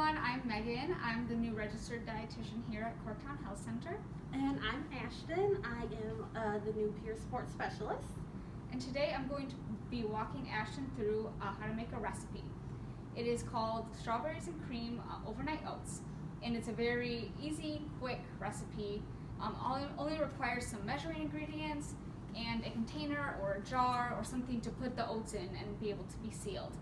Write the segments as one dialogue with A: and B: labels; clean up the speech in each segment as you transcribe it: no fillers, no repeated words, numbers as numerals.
A: everyone, I'm Megan. I'm the new registered dietitian here at Corktown Health Center.
B: And I'm Ashton. I am the new peer support specialist.
A: And today I'm going to be walking Ashton through how to make a recipe. It is called Strawberries and Cream Overnight Oats. And it's a very easy, quick recipe. Only requires some measuring ingredients and a container or a jar or something to put the oats in and be able to be sealed.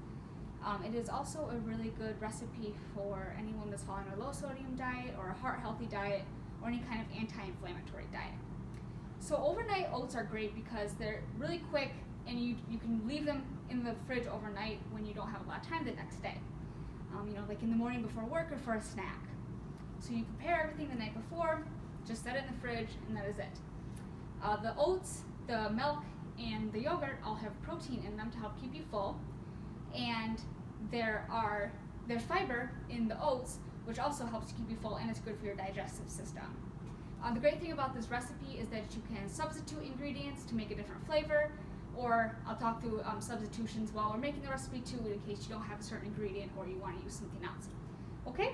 A: It is also a really good recipe for anyone that's following a low sodium diet or a heart healthy diet or any kind of anti-inflammatory diet. So overnight oats are great because they're really quick and you can leave them in the fridge overnight when you don't have a lot of time the next day. Like in the morning before work or for a snack. So you prepare everything the night before, just set it in the fridge, and that is it. The oats, the milk, and the yogurt all have protein in them to help keep you full. And there's fiber in the oats, which also helps keep you full, and it's good for your digestive system. The great thing about this recipe is that you can substitute ingredients to make a different flavor, or I'll talk through substitutions while we're making the recipe too, in case you don't have a certain ingredient or you want to use something else. Okay,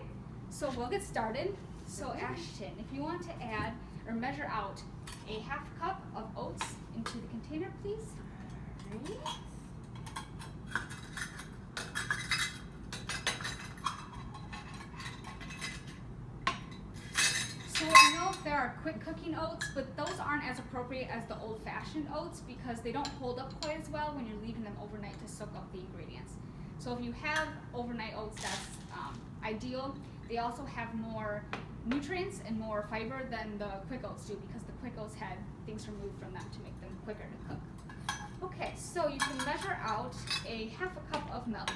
A: so we'll get started. So Ashton, if you want to add or measure out a half cup of oats into the container, please.
B: Alright.
A: So I know there are quick cooking oats, but those aren't as appropriate as the old-fashioned oats because they don't hold up quite as well when you're leaving them overnight to soak up the ingredients. So if you have overnight oats, that's ideal. They also have more nutrients and more fiber than the quick oats do because the quick oats had things removed from them to make them quicker to cook. Okay, so you can measure out a half a cup of milk.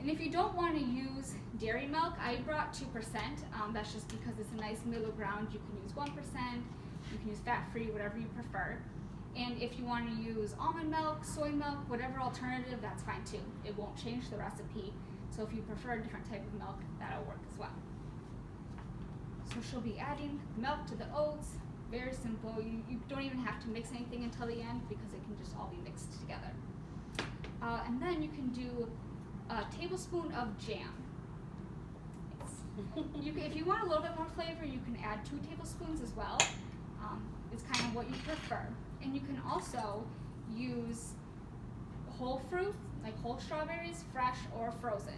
A: And if you don't want to use dairy milk, I brought 2%. That's just because it's a nice middle ground. You can use 1%, you can use fat-free, whatever you prefer. And if you want to use almond milk, soy milk, whatever alternative, that's fine too. It won't change the recipe. So if you prefer a different type of milk, that'll work as well. So she'll be adding milk to the oats. Very simple. You don't even have to mix anything until the end because it can just all be mixed together. And then you can do a tablespoon of jam. If you want a little bit more flavor, you can add 2 tablespoons as well. It's kind of what you prefer. And you can also use whole fruit, like whole strawberries, fresh or frozen.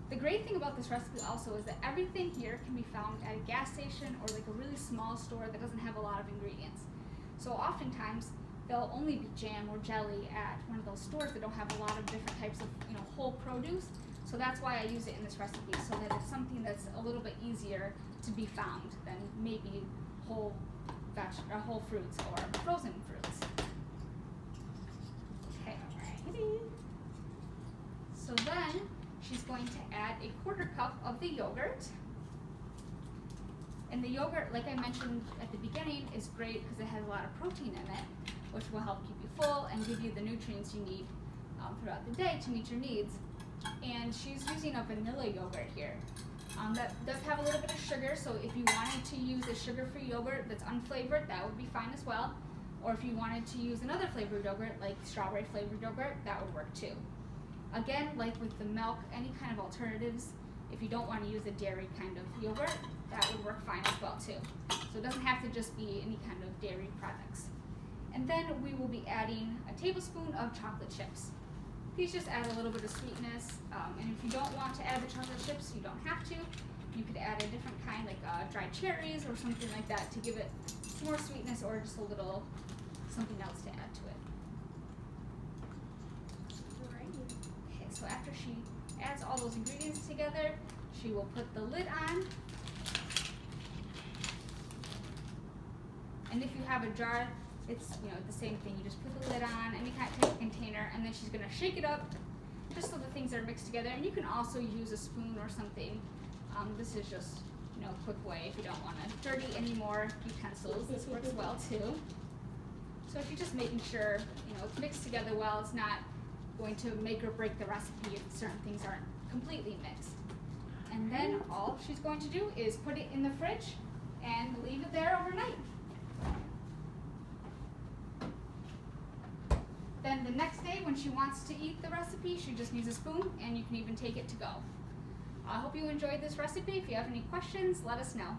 A: The great thing about this recipe also is that everything here can be found at a gas station or like a really small store that doesn't have a lot of ingredients. So oftentimes there'll only be jam or jelly at one of those stores that don't have a lot of different types of whole produce. So that's why I use it in this recipe, so that it's something that's a little bit easier to be found than maybe whole fruits or frozen fruits. Okay, alrighty. So then she's going to add a 1/4 cup of the yogurt. And the yogurt, like I mentioned at the beginning, is great because it has a lot of protein in it, which will help keep you full and give you the nutrients you need throughout the day to meet your needs. And she's using a vanilla yogurt here. That does have a little bit of sugar, so if you wanted to use a sugar-free yogurt that's unflavored, that would be fine as well. Or if you wanted to use another flavored yogurt, like strawberry flavored yogurt, that would work too. Again, like with the milk, any kind of alternatives, if you don't want to use a dairy kind of yogurt, that would work fine as well too. So it doesn't have to just be any kind of dairy products. And then we will be adding a tablespoon of chocolate chips. These just add a little bit of sweetness, and if you don't want to add the chocolate chips, you don't have to. You could add a different kind, like dried cherries or something like that to give it some more sweetness, or just a little something else to add to it. Okay, so after she adds all those ingredients together, she will put the lid on. And if you have a jar, it's the same thing. You just put the lid on, any kind of container, and then she's gonna shake it up just so the things are mixed together. And you can also use a spoon or something. This is just a quick way if you don't want to dirty any more utensils. This works well too. So if you're just making sure it's mixed together well, it's not going to make or break the recipe if certain things aren't completely mixed. And then all she's going to do is put it in the fridge and leave it there overnight. Then the next day when she wants to eat the recipe, she just needs a spoon and you can even take it to go. I hope hope you enjoyed this recipe. If you have any questions, let us know.